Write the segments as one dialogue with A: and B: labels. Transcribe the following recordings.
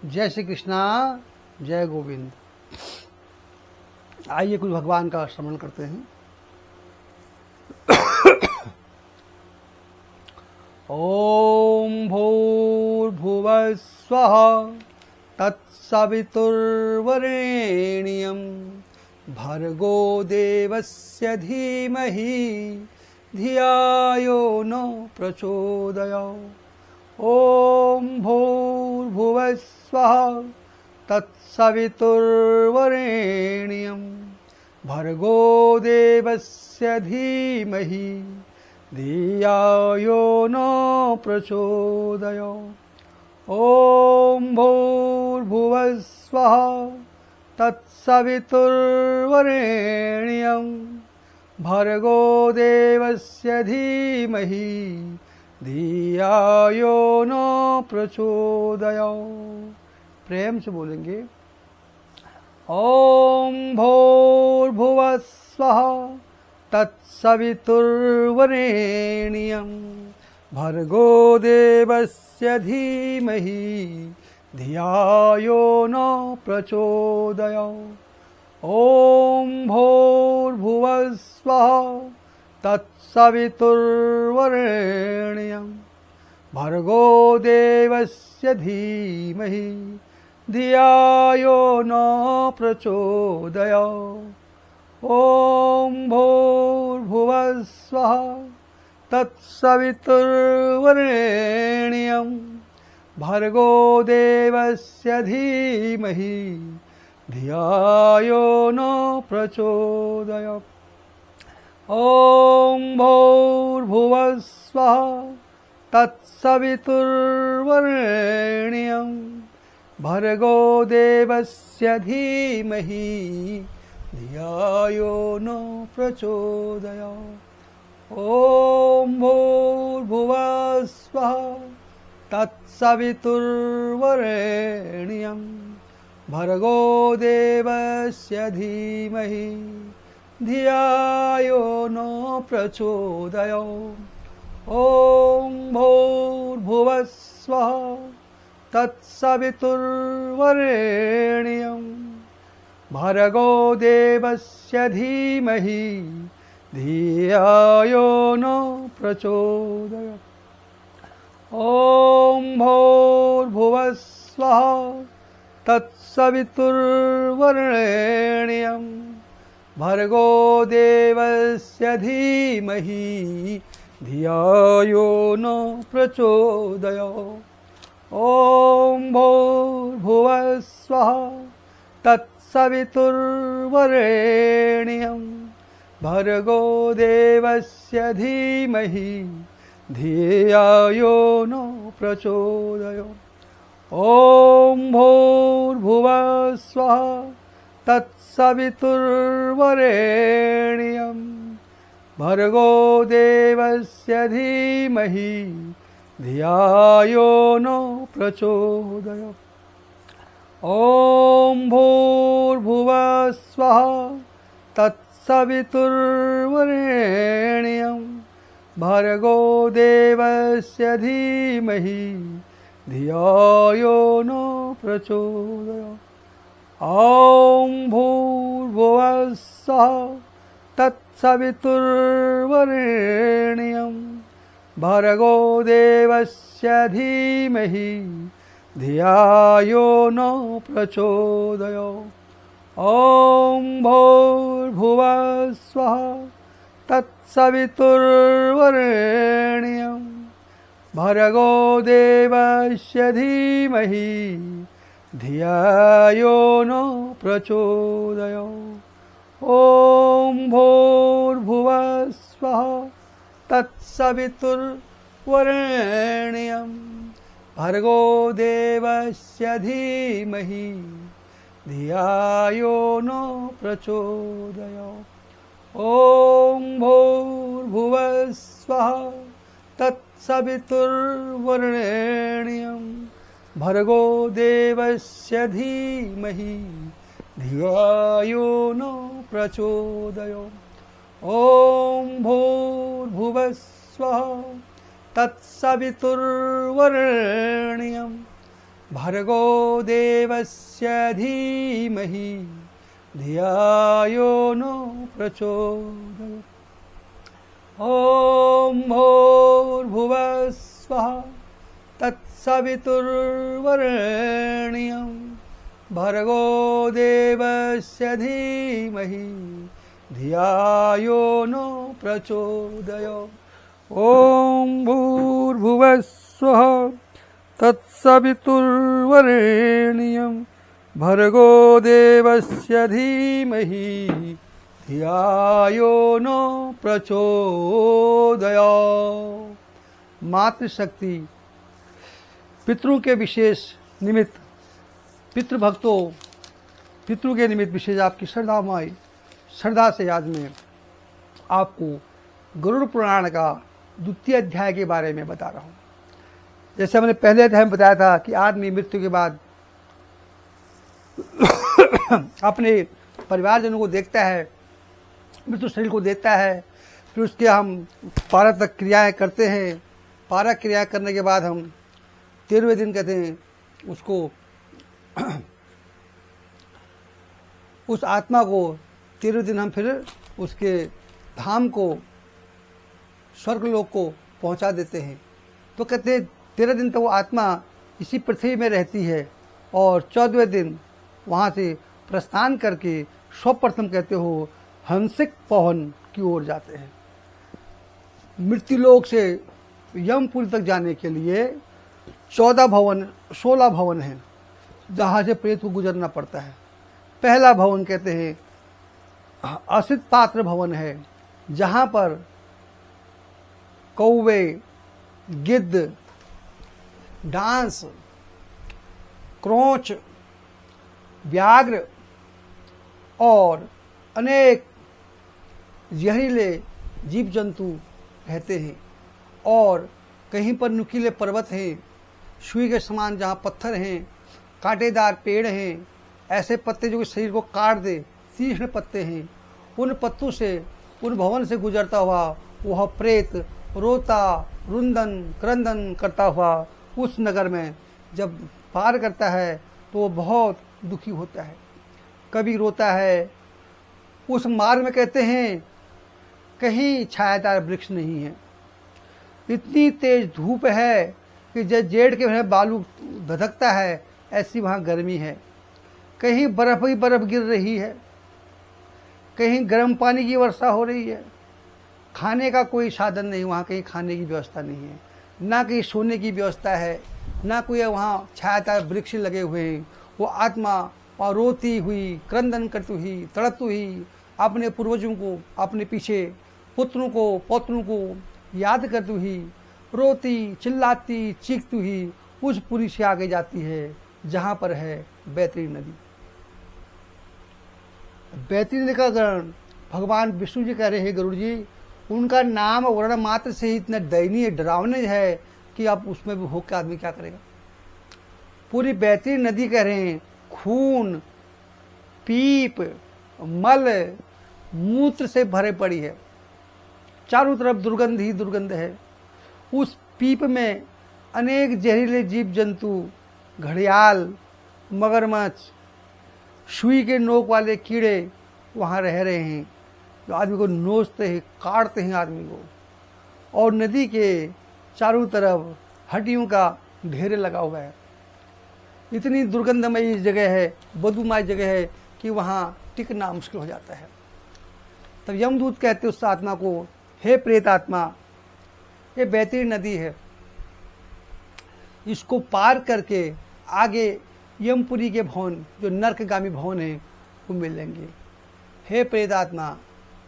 A: जय श्री कृष्णा, जय गोविंद। आइए कुछ भगवान का स्मरण करते हैं। ओम भूर्भुवः स्वः तत्सवितुर्वरेण्यं भर्गो देवस्य धीमहि धियायो न प्रचोदयात्। ओम भूर्भुवः स्वः तत्सवितुर्वरेण्यं भर्गो देवस्य धीमहि धियायो न प्रचोदयात्। ओम भूर्भुवः स्वः तत्सवितुर्वरेण्यं भर्गो देवस्य धीमहि धियायो न प्रचोदयात्। प्रेम से बोलेंगे। ओम भूर्भुवः स्वः तत्सवितुर्वरेण्यं भर्गो देवस्य धीमहि धियायो न प्रचोदयात्। ओम भूर्भुवः स्वः तत्सवितुर्वरेण्यं भर्गो देवस्य धीमहि धियायो न प्रचोदयात्। ओम भूर्भुवः स्वः तत्सवितुर्वरेण्यं भर्गो देवस्य धीमहि धियायो न प्रचोदयात्। ओम भूर्भुवः स्वः तत्सवितुर्वरेण्यं भर्गो देवस्य धीमहि धियायो न प्रचोदयात्। ओम भूर्भुवः स्वः तत्सवितुर्वरेण्यं भर्गो देवस्य धीमहि धियायो न प्रचोदयात्। ओम भूर्भुवः स्वः तत्सवितुर्वरेण्यं भर्गो देवस्य धीमहि धियायो न प्रचोदयात्। ओम भूर्भुवः स्वः तत्सवितुर्वरेण्यं भर्गो देवस्य धीमहि धियायो न प्रचोदयात्। ओम भूर्भुवः स्वः तत्सवितुर्वरेण्यं भर्गो देवस्य धीमहि धियायो न प्रचोदयात्। ओम भूर्भुवः स्वः तत्सवितुर्वरेण्यं भर्गो देवस्य धीमहि धियायो न प्रचोदयात्। ओम भूर्भुवः स्वः तत्सवितुर्वरेण्यं भर्गो देवस्य धीमहि धियायो न प्रचोदयात्। ओम भूर्भुवः स्वः तत्सवितुर्वरेण्यं भर्गो देवस्य धीमहि धियायो न प्रचोदयात्। ओम भूर्भुवः स्वः तत्सवितुर्वरेण्यं भर्गो देवस्य धीमहि धियायो न प्रचोदयात्। ओम भूर्भुवः स्वः तत्सवितुर्वरेण्यं भर्गो देवस्य धीमहि धियायो न प्रचोदयात्। ओम भूर्भुवः स्वः तत्सवितुर्वरेण्यं भर्गो देवस्य धीमहि धियायो न प्रचोदयात्। ओम भूर्भुवः स्वः तत्सवितुर्वरेण्यं भर्गो देवस्य धीमहि धियायो नो प्रचोदयात्। ॐ भूर्भुवः स्वः तत्सवितुर्वरेण्यं भर्गो देवस्य धीमहि धियायो नो प्रचोदयात्। ॐ भूर्भुवः स्वः तत्सवितुर्वरेण्यं भर्गो देवस्य धीमहि धियायो नो प्रचोदयात्। मातृशक्ति पितरों के विशेष निमित्त, पितृभक्तों पितरों के निमित्त विशेष आपकी श्रद्धा से आज मैं आपको गरुड़ पुराण का द्वितीय अध्याय के बारे में बता रहा हूँ। जैसे हमने पहले अध्याय में बताया था कि आदमी मृत्यु के बाद अपने परिवारजनों को देखता है, मृत्यु शरीर को देखता है, फिर उसके हम पारक क्रियाएं करते हैं। पारक क्रिया करने के बाद हम 13वें दिन कहते हैं उसको उस आत्मा को 13वें दिन हम फिर उसके धाम को, स्वर्गलोक को पहुंचा देते हैं। तो कहते हैं 13 दिन तक वो आत्मा इसी पृथ्वी में रहती है और 14वें दिन वहाँ से प्रस्थान करके सर्वप्रथम कहते हो हंसिक पवन की ओर जाते हैं। मृत्युलोक से यमपुरी तक जाने के लिए 16 भवन हैं जहाँ से प्रेत को गुजरना पड़ता है। पहला भवन कहते हैं असित पात्र भवन है, जहाँ पर कौवे, गिद्ध, डांस, क्रोंच, व्याघ्र और अनेक जहरीले जीव जंतु रहते हैं। और कहीं पर नुकीले पर्वत हैं, सुई के समान जहाँ पत्थर हैं, कांटेदार पेड़ हैं, ऐसे पत्ते जो कि शरीर को काट दे, तीक्ष्ण पत्ते हैं। उन पत्तों से, उन भवन से गुजरता हुआ वह प्रेत रोता रुंदन क्रंदन करता हुआ उस नगर में जब पार करता है तो वो बहुत दुखी होता है, कभी रोता है। उस मार्ग में कहते हैं कहीं छायादार वृक्ष नहीं है, इतनी तेज धूप है कि जब जेठ के महीने बालू धधकता है ऐसी वहाँ गर्मी है। कहीं बर्फ ही बर्फ गिर रही है, कहीं गर्म पानी की वर्षा हो रही है। खाने का कोई साधन नहीं, वहाँ कहीं खाने की व्यवस्था नहीं है, ना कहीं सोने की व्यवस्था है, ना कोई वहाँ छायादार वृक्ष लगे हुए हैं। वो आत्मा और रोती हुई, क्रंदन करती हुई, तड़पती हुई अपने पूर्वजों को, अपने पीछे पुत्रों को, पौत्रों को याद करती हुई, रोती चिल्लाती चीखती हुई उस पुरी से आगे जाती है जहाँ पर है बैतरी नदी। बैतरी नदी का वर्णन भगवान विष्णु जी कह रहे हैं, गरुड़ जी उनका नाम वर्ण मात्र से ही इतना दयनीय डरावने है कि आप उसमें भी होकर आदमी क्या करेगा। पूरी बैतरी नदी कह रहे हैं खून, पीप, मल, मूत्र से भरे पड़ी है, चारों तरफ दुर्गंध ही दुर्गंध है। उस पीप में अनेक जहरीले जीव जंतु, घड़ियाल, मगरमच्छ, सुई के नोक वाले कीड़े वहाँ रह रहे हैं जो आदमी को नोचते हैं, काटते हैं आदमी को। और नदी के चारों तरफ हड्डियों का ढेर लगा हुआ है। इतनी दुर्गंधमयी जगह है, बदबूमय जगह है कि वहाँ टिकना मुश्किल हो जाता है। तब यमदूत कहते उस आत्मा को, हे प्रेत आत्मा, ये बैतरी नदी है, इसको पार करके आगे यमपुरी के भवन जो नरकगामी भवन है वो मिलेंगे। हे प्रेत आत्मा,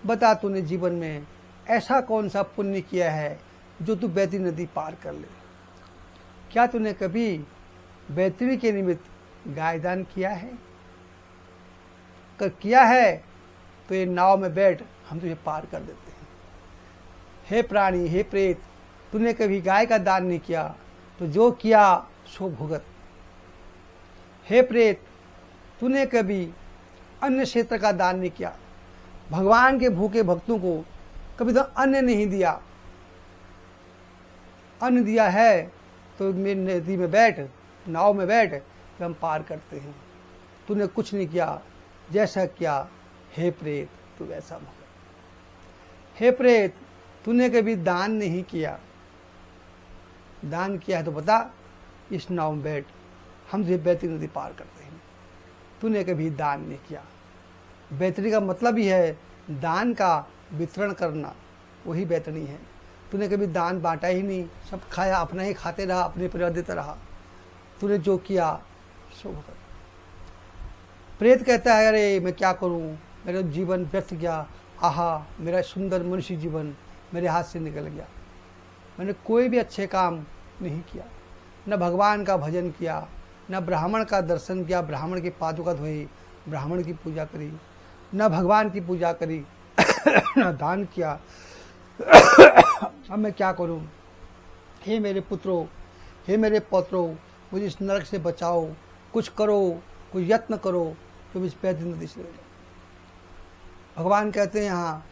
A: बता तूने जीवन में ऐसा कौन सा पुण्य किया है जो तू बैतरी नदी पार कर ले। क्या तूने कभी बैतरी के निमित्त गायदान किया है? कर किया है तो ये नाव में बैठ, हम तुझे पार कर देते हैं। हे प्राणी, हे प्रेत, तूने कभी गाय का दान नहीं किया तो जो किया सो भुगत। हे प्रेत, तूने कभी अन्य क्षेत्र का दान नहीं किया, भगवान के भूखे भक्तों को कभी तो अन्न नहीं दिया। अन्न दिया है तो मेरी नदी में बैठ, नाव में बैठ कि हम पार करते हैं। तूने कुछ नहीं किया, जैसा किया हे प्रेत तू वैसा भुगत। हे प्रेत, तूने कभी दान नहीं किया, दान किया है तो बता, इस नाव में बैठ, हम बैतरी नदी पार करते हैं। तूने कभी दान नहीं किया। बैतरी का मतलब ही है दान का वितरण करना, वही बैतरणी है। तूने कभी दान बांटा ही नहीं, सब खाया, अपना ही खाते रहा, अपने परिवार देता रहा। तूने जो किया सो भुगत। प्रेत कहता है अरे मैं क्या करूं, मेरा जीवन व्यर्थ गया, आहा मेरा सुंदर मनुष्य जीवन मेरे हाथ से निकल गया। मैंने कोई भी अच्छे काम नहीं किया, न भगवान का भजन किया, न ब्राह्मण का दर्शन किया, ब्राह्मण की पादुका धोई, ब्राह्मण की पूजा करी, न भगवान की पूजा करी, न दान किया। अब मैं क्या करूं? हे मेरे पुत्रों, हे मेरे पौत्रों, मुझे इस नरक से बचाओ, कुछ करो, कुछ यत्न करो, तुम इस बैतरी नदी से ले जाओ। भगवान कहते हैं यहाँ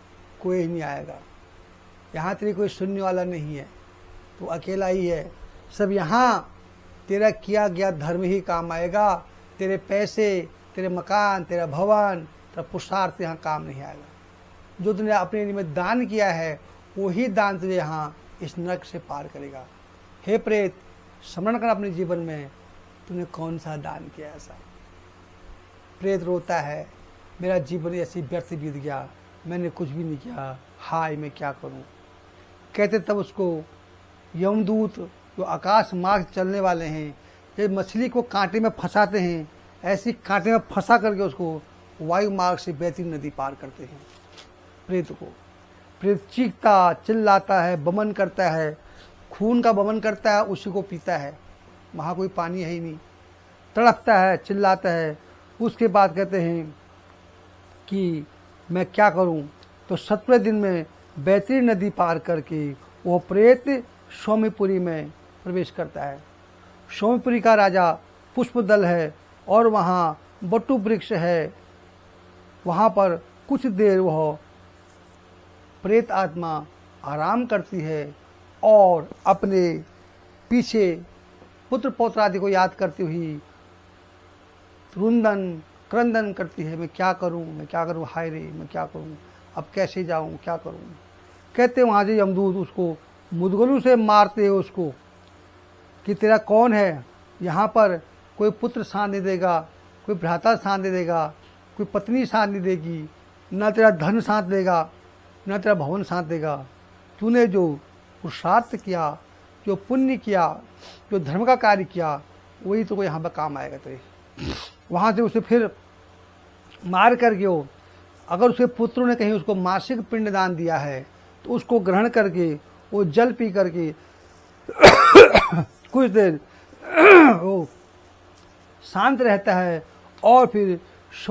A: कोई नहीं आएगा, यहाँ तेरी कोई सुनने वाला नहीं है, तू अकेला ही है। सब यहाँ तेरा किया गया धर्म ही काम आएगा, तेरे पैसे, तेरे मकान, तेरा भवन, तेरा पुरुषार्थ यहाँ काम नहीं आएगा। जो तूने अपने निमित्त दान किया है वही दान तुझे यहाँ इस नरक से पार करेगा। हे प्रेत, स्मरण कर अपने जीवन में तूने कौन सा दान किया ऐसा। प्रेत रोता है, मेरा जीवन ऐसी व्यर्थ बीत गया, मैंने कुछ भी नहीं किया, हाय मैं क्या करूं। कहते तब उसको यमदूत जो आकाश मार्ग चलने वाले हैं, जब मछली को कांटे में फंसाते हैं, ऐसी कांटे में फंसा करके उसको वायु मार्ग से बैतरी नदी पार करते हैं। प्रेत को, प्रेत चीखता चिल्लाता है, बमन करता है, खून का बमन करता है, उसी को पीता है, वहाँ कोई पानी है ही नहीं, तड़पता है, चिल्लाता है। उसके बाद कहते हैं कि मैं क्या करूं? तो 7वें दिन में बैतरी नदी पार करके वो प्रेत सौम्यपुरी में प्रवेश करता है। सौम्यपुरी का राजा पुष्पदल है और वहाँ बटू वृक्ष है। वहाँ पर कुछ देर वह प्रेत आत्मा आराम करती है और अपने पीछे पुत्र पौत्र आदि को याद करती हुई रुंदन क्रंदन करती है, मैं क्या करूं, मैं क्या करूं, हाय रे मैं क्या करूं, अब कैसे जाऊं, क्या करूं। कहते वहाँ से यमदूत उसको मुदगलू से मारते हैं उसको कि तेरा कौन है, यहाँ पर कोई पुत्र साथ नहीं देगा, कोई भ्राता साथ नहीं देगा, कोई पत्नी साथ नहीं देगी, न तेरा धन साथ देगा, न तेरा भवन साथ देगा। तूने जो पुरुषार्थ किया, जो पुण्य किया, जो धर्म का कार्य किया, वही तो यहाँ पर काम आएगा तेरे। वहाँ से उसे फिर मार करके हो, अगर उसके पुत्रों ने कहीं उसको मासिक पिंडदान दिया है तो उसको ग्रहण करके वो जल पी करके कुछ देर वो शांत रहता है और फिर